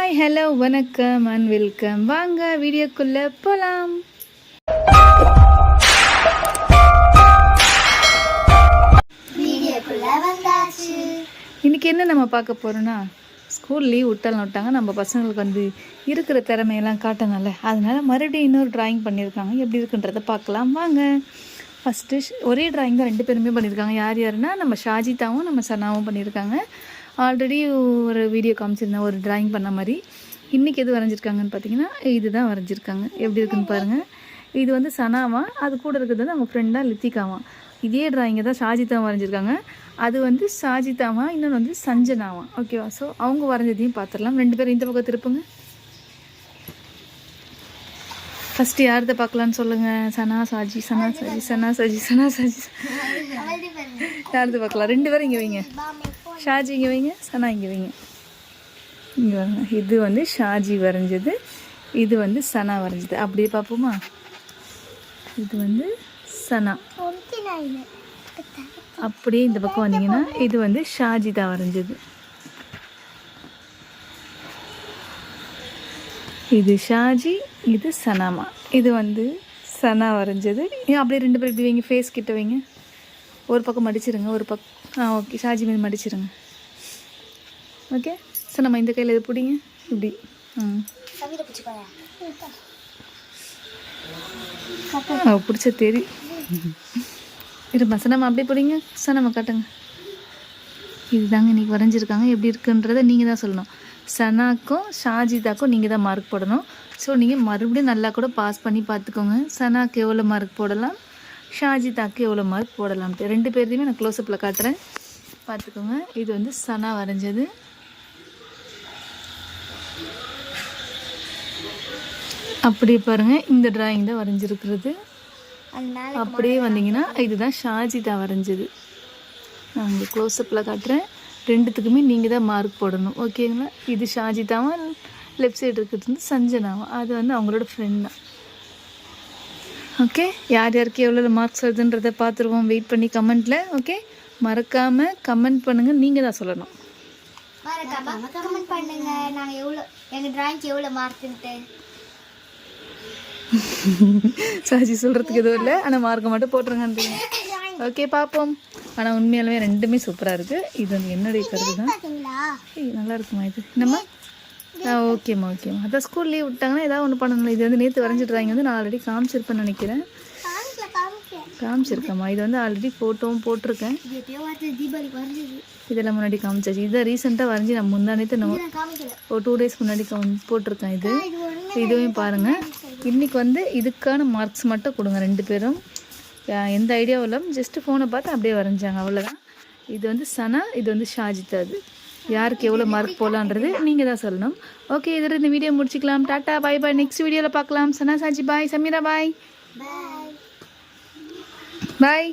Hi hello வணக்கம் and welcome. வாங்க வீடியோக்குள்ளே போகலாம். இன்றைக்கி என்ன நம்ம பார்க்க போகிறோன்னா, ஸ்கூல் லீவ் விட்டாங்க. நம்ம பசங்களுக்கு வந்து இருக்கிற திறமையெல்லாம் காட்டணும்ல, அதனால மறுபடியும் இன்னொரு ட்ராயிங் பண்ணியிருக்காங்க. எப்படி இருக்குன்றதை பார்க்கலாம் வாங்க. ஃபஸ்ட்டு ஒரே ட்ராயிங் தான் 2 பேருமே பண்ணியிருக்காங்க. யாருன்னா நம்ம ஷாஜிதாவும் நம்ம சனாவும் பண்ணியிருக்காங்க. ஆல்ரெடி ஒரு வீடியோ காமிச்சிருந்தேன் ஒரு ட்ராயிங் பண்ண மாதிரி. இன்றைக்கி எது வரைஞ்சிருக்காங்கன்னு பார்த்தீங்கன்னா இது தான் வரைஞ்சிருக்காங்க. எப்படி இருக்குன்னு பாருங்கள். இது வந்து சனாவா, அது கூட இருக்கிறது வந்து அவங்க ஃப்ரெண்டாக லித்திகாவா. இதே ட்ராயிங்கை தான் ஷாஜிதாவும் வரைஞ்சிருக்காங்க. அது வந்து ஷாஜிதாவா, இன்னொன்று வந்து சஞ்சனாவா. ஓகேவா? ஸோ அவங்க வரைஞ்சதையும் பார்த்துடலாம். 2 பேரும் இந்த பக்கம் திருப்புங்க. ஃபஸ்ட்டு யார்கிட்ட பார்க்கலான்னு சொல்லுங்கள். சனா சாஜி யார்கிட்ட பார்க்கலாம்? 2 பேரும் இங்கே வைங்க. ஷாஜி இங்கே வைங்க, சனா இங்கே வைங்க. இங்கே வாங்க. இது வந்து ஷாஜி வரைஞ்சது, இது வந்து சனா வரைஞ்சது. அப்படியே பார்ப்போமா? இது வந்து சனா. அப்படியே இந்த பக்கம் வந்தீங்கன்னா இது வந்து ஷாஜிதா வரைஞ்சது. இது ஷாஜி, இது சனாமா. இது வந்து சனா வரைஞ்சது. அப்படியே 2 பேர் இப்படி வைங்க, ஃபேஸ் கிட்ட வைங்க. ஒரு பக்கம் மடிச்சிருங்க, ஒரு பக்கம் ஓகே. ஷாஜி மீது மடிச்சிருங்க. ஓகே. ஸோ நம்ம இந்த கையில் இது பிடிங்க, இப்படி பிடிச்ச தெரி இருப்பா. சனமா அப்படியே பிடிங்க. சனமா காட்டுங்க. இதுதாங்க இன்றைக்கி வரைஞ்சிருக்காங்க. எப்படி இருக்குன்றதை நீங்கள் தான் சொல்லணும். சனாக்கும் ஷாஜிதாக்கும் நீங்கள் தான் மார்க் போடணும். ஸோ நீங்கள் மறுபடியும் நல்லா கூட பாஸ் பண்ணி பார்த்துக்கோங்க. சனாக்கு எவ்வளோ மார்க் போடலாம், ஷாஜிதாக்கு எவ்வளோ மார்க் போடலாம்ட்டு 2 பேர்த்தையுமே நான் க்ளோஸ்அப்பில் காட்டுறேன், பார்த்துக்கோங்க. இது வந்து சனா வரைஞ்சது. அப்படியே பாருங்கள், இந்த ட்ராயிங் தான் வரைஞ்சிருக்கிறது. அப்படியே வந்தீங்கன்னா இதுதான் ஷாஜிதா வரைஞ்சது. நான் உங்களுக்கு க்ளோஸ்அப்பில் காட்டுறேன். 2த்துக்குமே நீங்கள் தான் மார்க் போடணும். ஓகேங்களா? இது ஷாஜிதாவும், லெஃப்ட் சைடு இருக்கிறது வந்து சஞ்சனாவும். அது வந்து அவங்களோட ஃப்ரெண்ட் தான். ஓகே. யார் யாருக்கு எவ்வளோ மார்க்ஸ் வருதுன்றதை பார்த்துருவோம். வெயிட் பண்ணி கமெண்ட்டில். ஓகே. மறக்காமல் கமெண்ட் பண்ணுங்கள். நீங்கள் தான் சொல்லணும். சாஜி சொல்கிறதுக்கு எதுவும் இல்லை, ஆனால் மார்க்கை மட்டும் போட்டுருங்கன்னு. ஓகே, பார்ப்போம். ஆனால் உண்மையாலுமே 2மே சூப்பராக இருக்குது. இது வந்து என்னுடைய கருத்து தான். நல்லா இருக்குமா இது? என்னம்மா? ஓகேம்மா. அதான் ஸ்கூல் லீவ் விட்டாங்கன்னா ஏதாவது ஒன்று பண்ணணும். இது வந்து நேற்று வரைஞ்சிட்றாங்க வந்து நான் ஆல்ரெடி காமிச்சிருப்பேன்னு நினைக்கிறேன். காமிச்சிருக்கேம்மா. இது வந்து ஆல்ரெடி ஃபோட்டோவும் போட்டிருக்கேன். இதெல்லாம் முன்னாடி காமிச்சாச்சு. இதான் ரீசெண்டாக வரைஞ்சி நான் முந்தானேத்து நம்ம 2 டேஸ் முன்னாடி போட்டிருக்கேன். இதுவும் பாருங்கள். இன்றைக்கி வந்து இதுக்கான மார்க்ஸ் மட்டும் கொடுங்க 2 பேரும். எந்த ஐடியாவும் இல்லாமல் ஜஸ்ட்டு ஃபோனை பார்த்து அப்படியே வரைஞ்சாங்க, அவ்வளோதான். இது வந்து சனா, இது வந்து ஷாஜிதா. அது யாருக்கு எவ்வளோ மார்க் போகலான்றது நீங்கள் தான் சொல்லணும். ஓகே. இதில் இந்த வீடியோ முடிச்சிக்கலாம். டாட்டா, பாய் பாய். நெக்ஸ்ட் வீடியோவில் பார்க்கலாம். சனா, சாஜி பாய். சமீரா பாய். பாய்.